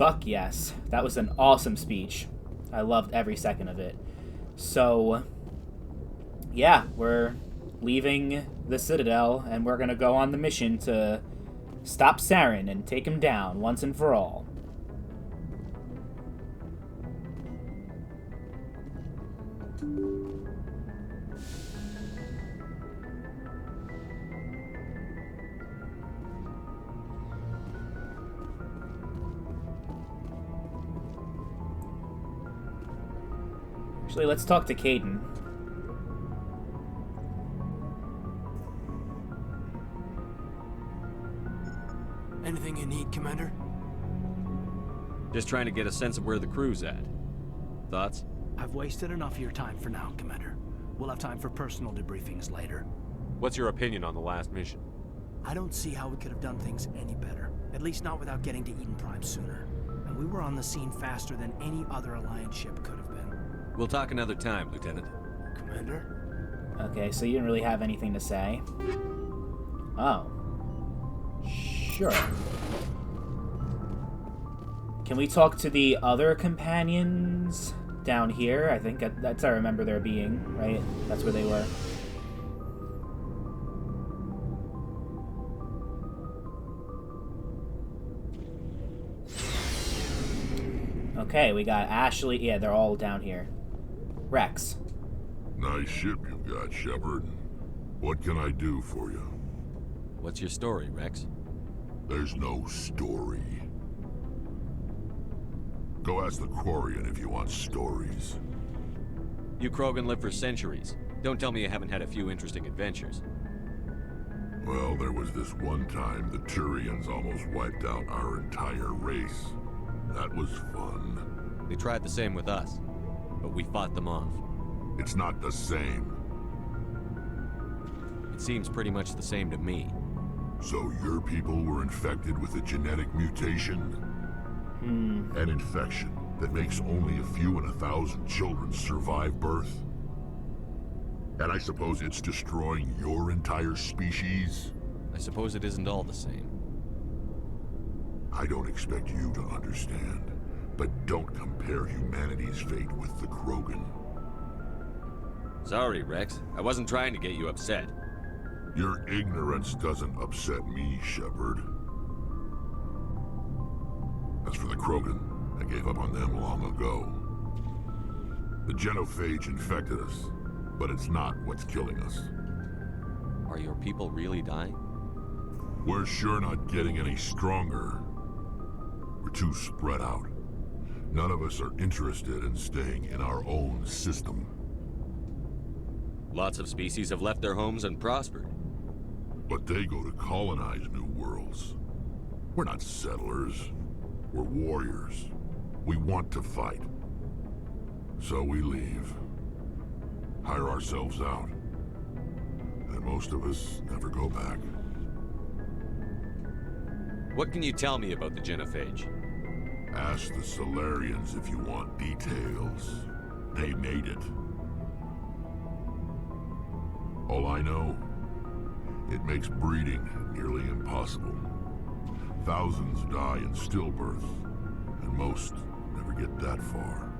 Fuck yes. That was an awesome speech. I loved every second of it. So, yeah, we're leaving the Citadel, and we're gonna go on the mission to stop Saren and take him down once and for all. Actually, let's talk to Kaidan. Anything you need, Commander? Just trying to get a sense of where the crew's at. Thoughts? I've wasted enough of your time for now, Commander. We'll have time for personal debriefings later. What's your opinion on the last mission? I don't see how we could have done things any better. At least not without getting to Eden Prime sooner. And we were on the scene faster than any other Alliance ship could have been. We'll talk another time, Lieutenant. Commander? Okay, so you didn't really have anything to say. Oh. Sure. Can we talk to the other companions down here? I think that's I remember there being, right? That's where they were. Okay, we got Ashley. Yeah, they're all down here. Rex. Nice ship you've got, Shepard. What can I do for you? What's your story, Rex? There's no story. Go ask the Quarian if you want stories. You Krogan live for centuries. Don't tell me you haven't had a few interesting adventures. Well, there was this one time the Turians almost wiped out our entire race. That was fun. They tried the same with us, but we fought them off. It's not the same. It seems pretty much the same to me. So your people were infected with a genetic mutation? An infection that makes only a few in 1,000 children survive birth? And I suppose it's destroying your entire species? I suppose it isn't all the same. I don't expect you to understand, but don't compare humanity's fate with the Krogan. Sorry, Rex. I wasn't trying to get you upset. Your ignorance doesn't upset me, Shepard. As for the Krogan, I gave up on them long ago. The genophage infected us, but it's not what's killing us. Are your people really dying? We're sure not getting any stronger. We're too spread out. None of us are interested in staying in our own system. Lots of species have left their homes and prospered. But they go to colonize new worlds. We're not settlers. We're warriors. We want to fight. So we leave. Hire ourselves out. And most of us never go back. What can you tell me about the genophage? Ask the Solarians if you want details. They made it. All I know, it makes breeding nearly impossible. Thousands die in stillbirth, and most never get that far.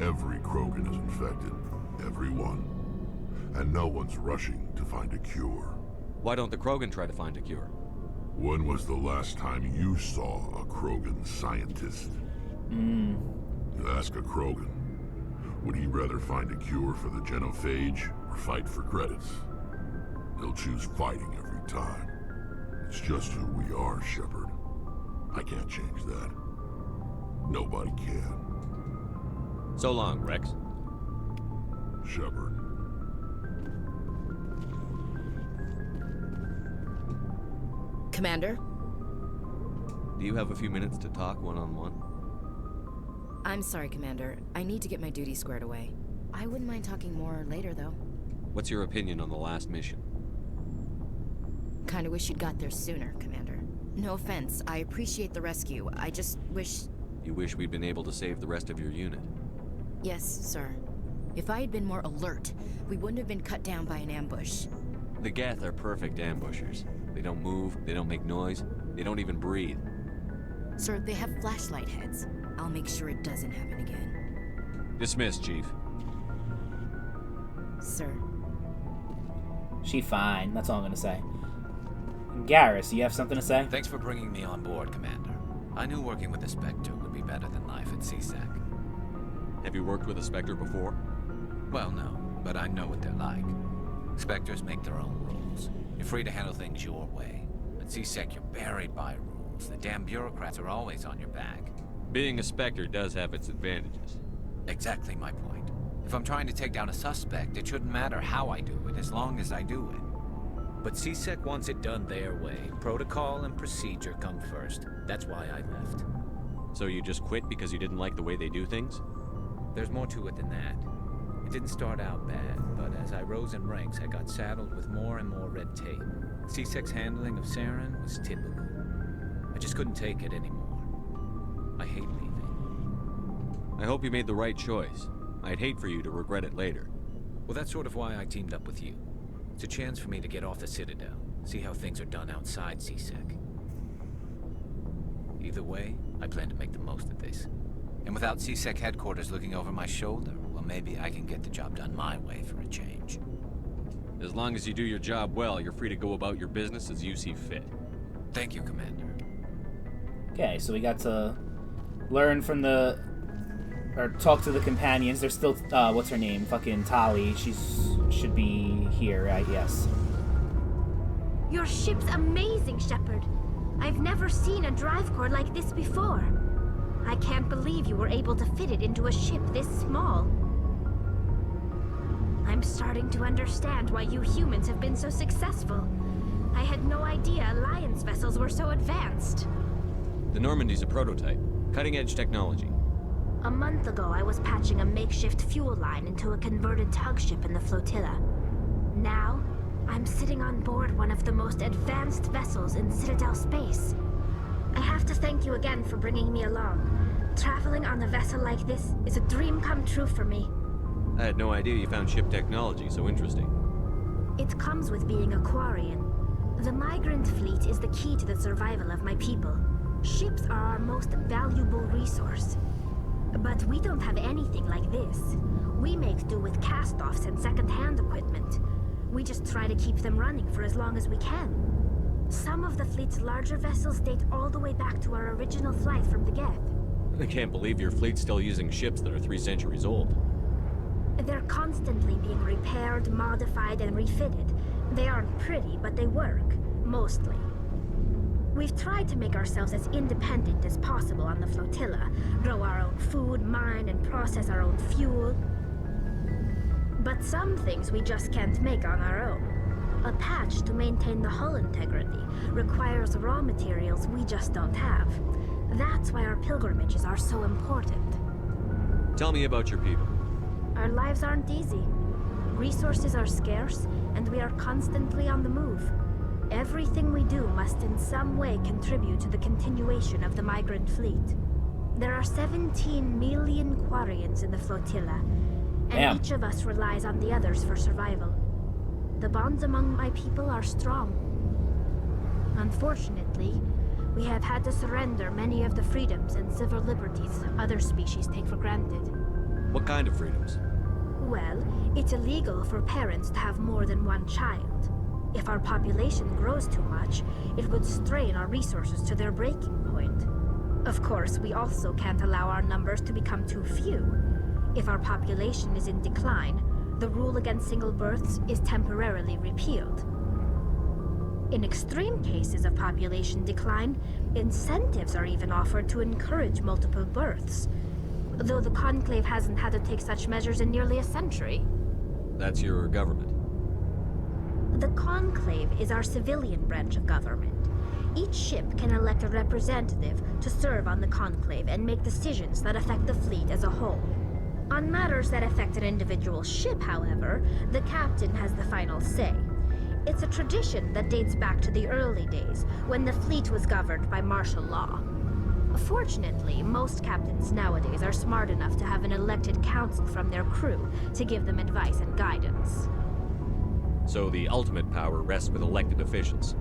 Every Krogan is infected, every one. And no one's rushing to find a cure. Why don't the Krogan try to find a cure? When was the last time you saw a Krogan scientist? You ask a Krogan, would he rather find a cure for the genophage or fight for credits? He'll choose fighting every time. It's just who we are, Shepard. I can't change that. Nobody can. So long, Rex. Shepard. Commander? Do you have a few minutes to talk one-on-one? I'm sorry, Commander. I need to get my duty squared away. I wouldn't mind talking more later, though. What's your opinion on the last mission? Kinda wish you'd got there sooner, Commander. No offense, I appreciate the rescue. I just wish... You wish we'd been able to save the rest of your unit? Yes, sir. If I had been more alert, we wouldn't have been cut down by an ambush. The Geth are perfect ambushers. They don't move, they don't make noise, they don't even breathe. Sir, they have flashlight heads. I'll make sure it doesn't happen again. Dismissed, Chief. Sir. She fine. That's all I'm gonna say. Garrus, you have something to say? Thanks for bringing me on board, Commander. I knew working with the Spectre would be better than life at CSEC. Have you worked with a Spectre before? Well, no, but I know what they're like. Spectres make their own rules. You're free to handle things your way. At CSEC, you're buried by rules. The damn bureaucrats are always on your back. Being a Spectre does have its advantages. Exactly my point. If I'm trying to take down a suspect, it shouldn't matter how I do it, as long as I do it. But CSEC wants it done their way. Protocol and procedure come first. That's why I left. So you just quit because you didn't like the way they do things? There's more to it than that. It didn't start out bad, but as I rose in ranks, I got saddled with more and more red tape. CSEC's handling of Saren was typical. I just couldn't take it anymore. I hate leaving. I hope you made the right choice. I'd hate for you to regret it later. Well, that's sort of why I teamed up with you. It's a chance for me to get off the Citadel, see how things are done outside CSEC. Either way, I plan to make the most of this. And without CSEC headquarters looking over my shoulder, well, maybe I can get the job done my way for a change. As long as you do your job well, you're free to go about your business as you see fit. Thank you, Commander. Okay, so we got to learn from the... or talk to the companions. There's still, what's her name? Fucking Tali. Should be here, right? Yes. Your ship's amazing, Shepard. I've never seen a drive core like this before. I can't believe you were able to fit it into a ship this small. I'm starting to understand why you humans have been so successful. I had no idea Alliance vessels were so advanced. The Normandy's a prototype. Cutting-edge technology. A month ago, I was patching a makeshift fuel line into a converted tug ship in the flotilla. Now, I'm sitting on board one of the most advanced vessels in Citadel space. I have to thank you again for bringing me along. Traveling on a vessel like this is a dream come true for me. I had no idea you found ship technology so interesting. It comes with being a Quarian. The migrant fleet is the key to the survival of my people. Ships are our most valuable resource. But we don't have anything like this. We make do with cast-offs and second-hand equipment. We just try to keep them running for as long as we can. Some of the fleet's larger vessels date all the way back to our original flight from the Geth. I can't believe your fleet's still using ships that are 3 centuries old. They're constantly being repaired, modified, and refitted. They aren't pretty, but they work. Mostly. We've tried to make ourselves as independent as possible on the flotilla, grow our own food, mine, and process our own fuel. But some things we just can't make on our own. A patch to maintain the hull integrity requires raw materials we just don't have. That's why our pilgrimages are so important. Tell me about your people. Our lives aren't easy. Resources are scarce, and we are constantly on the move. Everything we do must in some way contribute to the continuation of the migrant fleet. There are 17 million Quarians in the flotilla, and Damn. each of us relies on the others for survival. The bonds among my people are strong. Unfortunately, we have had to surrender many of the freedoms and civil liberties other species take for granted. What kind of freedoms? Well, it's illegal for parents to have more than one child. If our population grows too much, it would strain our resources to their breaking point. Of course, we also can't allow our numbers to become too few. If our population is in decline, the rule against single births is temporarily repealed. In extreme cases of population decline, incentives are even offered to encourage multiple births, though the Conclave hasn't had to take such measures in nearly a century. That's your government. The Conclave is our civilian branch of government. Each ship can elect a representative to serve on the Conclave and make decisions that affect the fleet as a whole. On matters that affect an individual ship, however, the captain has the final say. It's a tradition that dates back to the early days, when the fleet was governed by martial law. Fortunately, most captains nowadays are smart enough to have an elected council from their crew to give them advice and guidance. So the ultimate power rests with elected officials.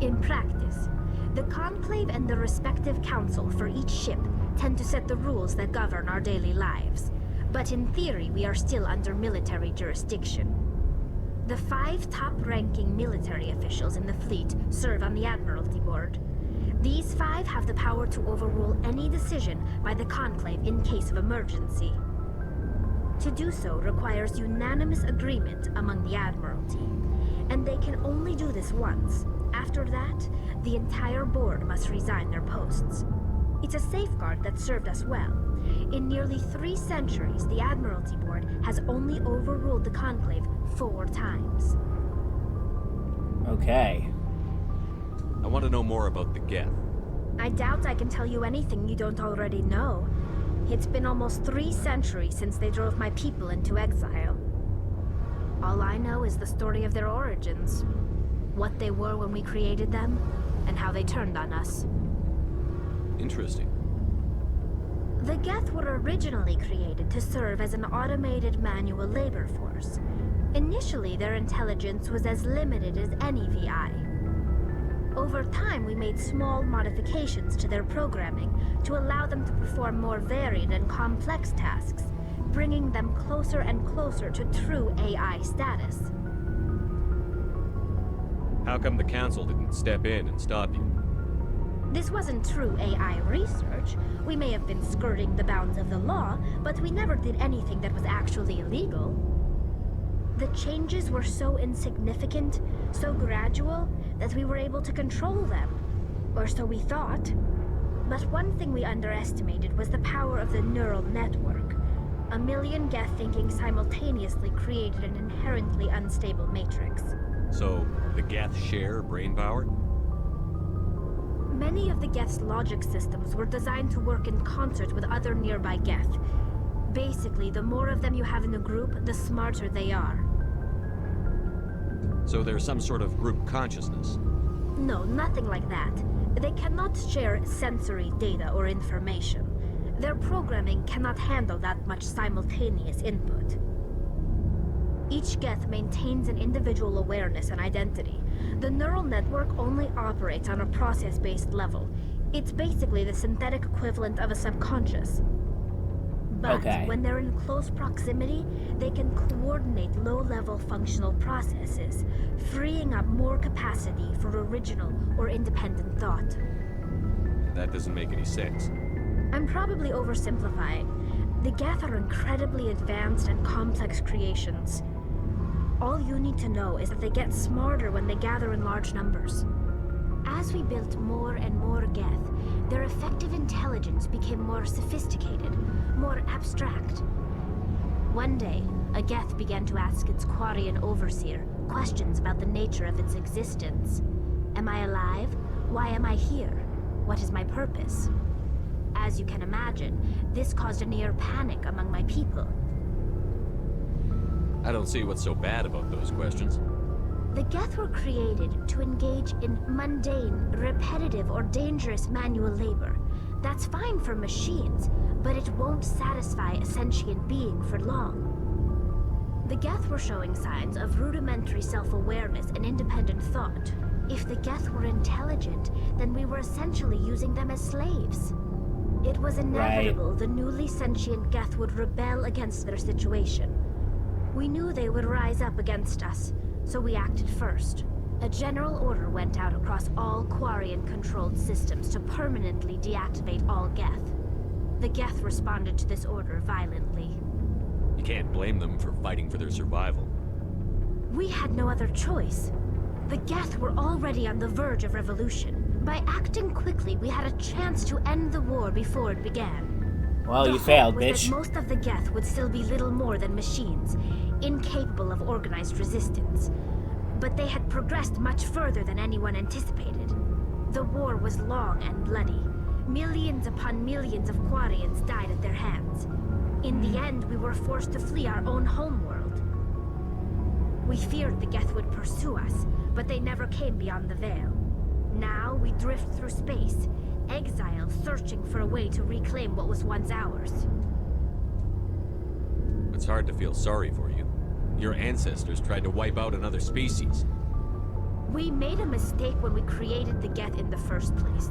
In practice, The Conclave and the respective council for each ship tend to set the rules that govern our daily lives. But in theory, we are still under military jurisdiction. The 5 top-ranking military officials in the fleet serve on the Admiralty Board. These 5 have the power to overrule any decision by the Conclave in case of emergency. To do so requires unanimous agreement among the Admiralty, and they can only do this once. After that, the entire board must resign their posts. It's a safeguard that served us well. In nearly 3 centuries, the Admiralty Board has only overruled the Conclave 4 times. Okay. I want to know more about the Geth. I doubt I can tell you anything you don't already know. It's been almost 3 centuries since they drove my people into exile. All I know is the story of their origins. What they were when we created them, and how they turned on us. Interesting. The Geth were originally created to serve as an automated manual labor force. Initially, their intelligence was as limited as any VI. Over time, we made small modifications to their programming to allow them to perform more varied and complex tasks, bringing them closer and closer to true AI status. How come the Council didn't step in and stop you? This wasn't true AI research. We may have been skirting the bounds of the law, but we never did anything that was actually illegal. The changes were so insignificant, so gradual, that we were able to control them. Or so we thought. But one thing we underestimated was the power of the neural network. 1 million Geth thinking simultaneously created an inherently unstable matrix. So, the Geth share brain power? Many of the Geth's logic systems were designed to work in concert with other nearby Geth. Basically, the more of them you have in a group, the smarter they are. So there's some sort of group consciousness? No, nothing like that. They cannot share sensory data or information. Their programming cannot handle that much simultaneous input. Each Geth maintains an individual awareness and identity. The neural network only operates on a process-based level. It's basically the synthetic equivalent of a subconscious. But when they're in close proximity, they can coordinate low-level functional processes, freeing up more capacity for original or independent thought. That doesn't make any sense. I'm probably oversimplifying. The Geth are incredibly advanced and complex creations. All you need to know is that they get smarter when they gather in large numbers. As we built more and more Geth, their effective intelligence became more sophisticated, more abstract. One day, a Geth began to ask its Quarian overseer questions about the nature of its existence. Am I alive? Why am I here? What is my purpose? As you can imagine, this caused a near panic among my people. I don't see what's so bad about those questions. The Geth were created to engage in mundane, repetitive, or dangerous manual labor. That's fine for machines, but it won't satisfy a sentient being for long. The Geth were showing signs of rudimentary self-awareness and independent thought. If the Geth were intelligent, then we were essentially using them as slaves. It was inevitable the newly sentient Geth would rebel against their situation. We knew they would rise up against us, so we acted first. A general order went out across all Quarian-controlled systems to permanently deactivate all Geth. The Geth responded to this order violently. You can't blame them for fighting for their survival. We had no other choice. The Geth were already on the verge of revolution. By acting quickly, we had a chance to end the war before it began. Well, The you hope failed, was bitch. that most of the Geth would still be little more than machines, incapable of organized resistance. But they had progressed much further than anyone anticipated. The war was long and bloody. Millions upon millions of Quarians died at their hands. In the end, we were forced to flee our own homeworld. We feared the Geth would pursue us, but they never came beyond the Veil. Now we drift through space, exiled, searching for a way to reclaim what was once ours. It's hard to feel sorry for you. Your ancestors tried to wipe out another species. We made a mistake when we created the Geth in the first place,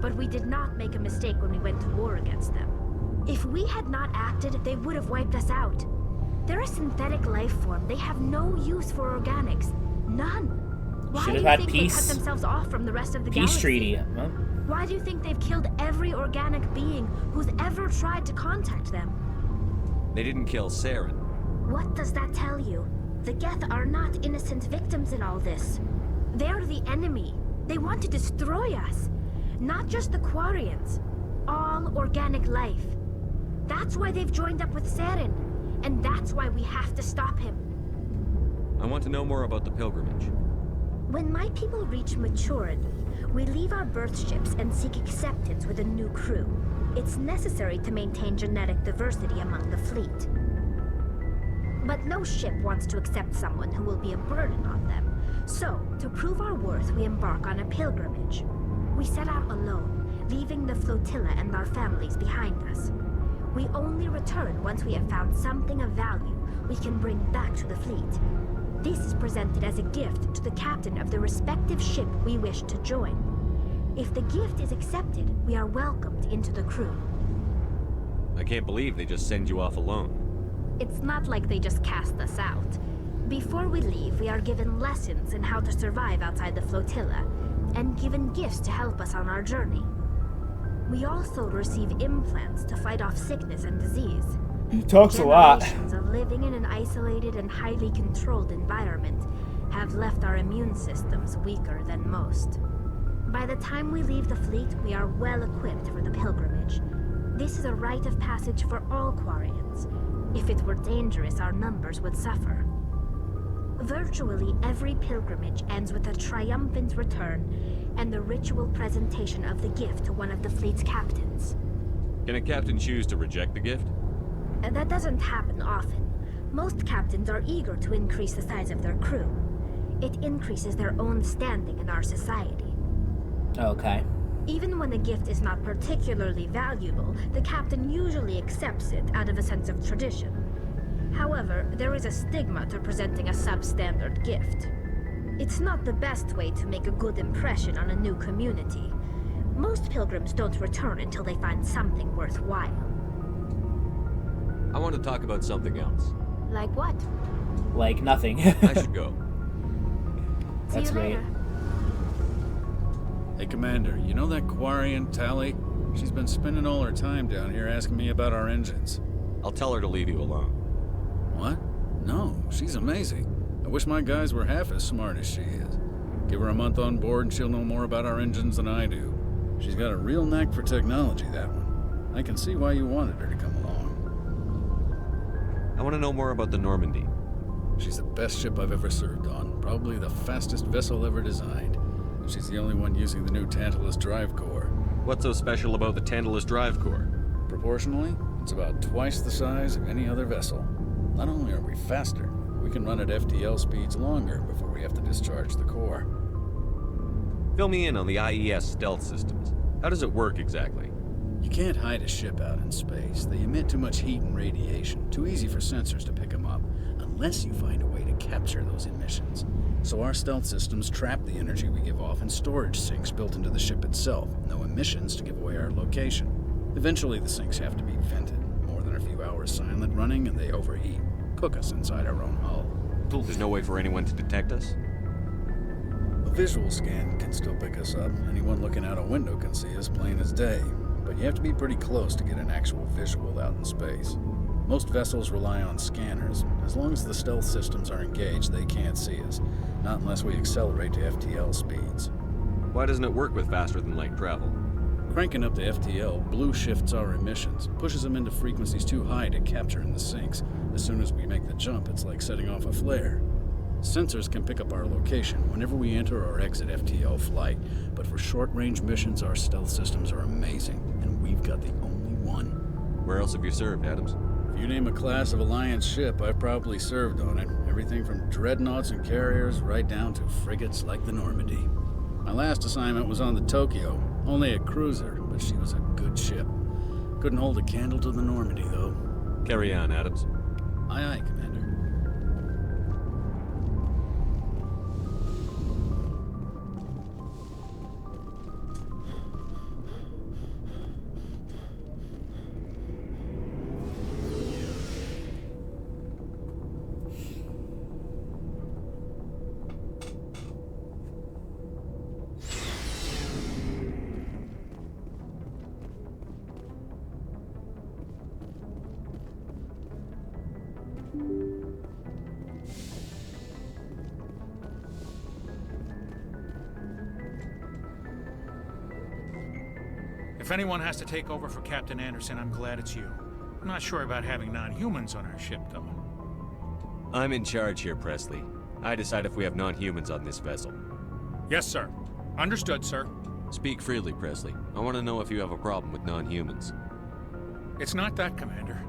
but we did not make a mistake when we went to war against them. If we had not acted, they would have wiped us out. They're a synthetic life form. They have no use for organics. None. Why Should do have you had think peace. they cut themselves off from the rest of the Peace galaxy? treaty. Huh? Why do you think they've killed every organic being who's ever tried to contact them? They didn't kill Saren. What does that tell you? The Geth are not innocent victims in all this. They're the enemy. They want to destroy us. Not just the Quarians. All organic life. That's why they've joined up with Saren. And that's why we have to stop him. I want to know more about the pilgrimage. When my people reach maturity, we leave our birth ships and seek acceptance with a new crew. It's necessary to maintain genetic diversity among the fleet. But no ship wants to accept someone who will be a burden on them. So, to prove our worth, we embark on a pilgrimage. We set out alone, leaving the flotilla and our families behind us. We only return once we have found something of value we can bring back to the fleet. This is presented as a gift to the captain of the respective ship we wish to join. If the gift is accepted, we are welcomed into the crew. I can't believe they just send you off alone. It's not like they just cast us out. Before we leave, we are given lessons in how to survive outside the flotilla, and given gifts to help us on our journey. We also receive implants to fight off sickness and disease. He talks a lot. Generations of living in an isolated and highly controlled environment have left our immune systems weaker than most. By the time we leave the fleet, we are well equipped for the pilgrimage. This is a rite of passage for all Quarians. If it were dangerous, our numbers would suffer. Virtually every pilgrimage ends with a triumphant return and the ritual presentation of the gift to one of the fleet's captains. Can a captain choose to reject the gift? That doesn't happen often. Most captains are eager to increase the size of their crew. It increases their own standing in our society. Okay. Even when the gift is not particularly valuable, the captain usually accepts it out of a sense of tradition. However, there is a stigma to presenting a substandard gift. It's not the best way to make a good impression on a new community. Most pilgrims don't return until they find something worthwhile. I want to talk about something else. Like what? Like nothing. I should go. That's See you great. later. Hey, Commander, you know that Quarian, Tally? She's been spending all her time down here asking me about our engines. I'll tell her to leave you alone. What? No, she's amazing. I wish my guys were half as smart as she is. Give her a month on board and she'll know more about our engines than I do. She's got a real knack for technology, that one. I can see why you wanted her to come along. I want to know more about the Normandy. She's the best ship I've ever served on. Probably the fastest vessel ever designed. And she's the only one using the new Tantalus drive core. What's so special about the Tantalus drive core? Proportionally, it's about twice the size of any other vessel. Not only are we faster, we can run at FTL speeds longer before we have to discharge the core. Fill me in on the IES stealth systems. How does it work exactly? You can't hide a ship out in space. They emit too much heat and radiation. Too easy for sensors to pick them up, unless you find a way to capture those emissions. So our stealth systems trap the energy we give off in storage sinks built into the ship itself. No emissions to give away our location. Eventually the sinks have to be vented. More than a few hours silent running and they overheat. Cook us inside our own hull. There's no way for anyone to detect us? A visual scan can still pick us up. Anyone looking out a window can see us plain as day. But you have to be pretty close to get an actual visual out in space. Most vessels rely on scanners. As long as the stealth systems are engaged, they can't see us. Not unless we accelerate to FTL speeds. Why doesn't it work with faster-than-light travel? Cranking up to FTL blue shifts our emissions, pushes them into frequencies too high to capture in the sinks. As soon as we make the jump, it's like setting off a flare. Sensors can pick up our location whenever we enter or exit FTL flight, but for short-range missions, our stealth systems are amazing, and we've got the only one. Where else have you served, Adams? If you name a class of Alliance ship, I've probably served on it. Everything from dreadnoughts and carriers right down to frigates like the Normandy. My last assignment was on the Tokyo, only a cruiser, but she was a good ship. Couldn't hold a candle to the Normandy, though. Carry on, Adams. Aye, aye, Commander. If anyone has to take over for Captain Anderson, I'm glad it's you. I'm not sure about having non-humans on our ship, though. I'm in charge here, Presley. I decide if we have non-humans on this vessel. Yes, sir. Understood, sir. Speak freely, Presley. I want to know if you have a problem with non-humans. It's not that, Commander.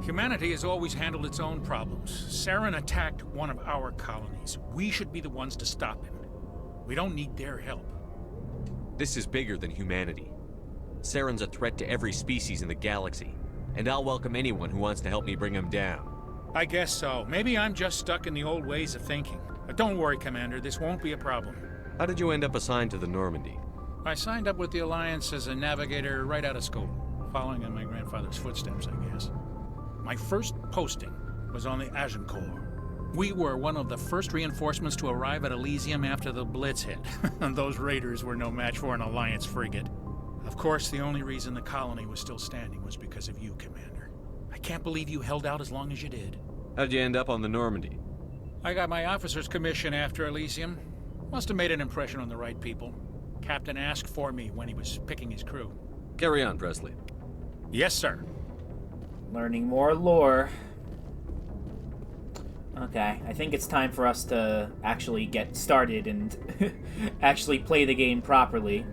Humanity has always handled its own problems. Saren attacked one of our colonies. We should be the ones to stop him. We don't need their help. This is bigger than humanity. Saren's a threat to every species in the galaxy, and I'll welcome anyone who wants to help me bring him down. I guess so. Maybe I'm just stuck in the old ways of thinking. But don't worry, Commander. This won't be a problem. How did you end up assigned to the Normandy? I signed up with the Alliance as a navigator right out of school, following in my grandfather's footsteps, I guess. My first posting was on the Agincourt. We were one of the first reinforcements to arrive at Elysium after the Blitz hit. And those raiders were no match for an Alliance frigate. Of course, the only reason the colony was still standing was because of you, Commander. I can't believe you held out as long as you did. How'd you end up on the Normandy? I got my officer's commission after Elysium. Must have made an impression on the right people. Captain asked for me when he was picking his crew. Carry on, Presley. Yes, sir. Learning more lore. Okay, I think it's time for us to actually get started and actually play the game properly.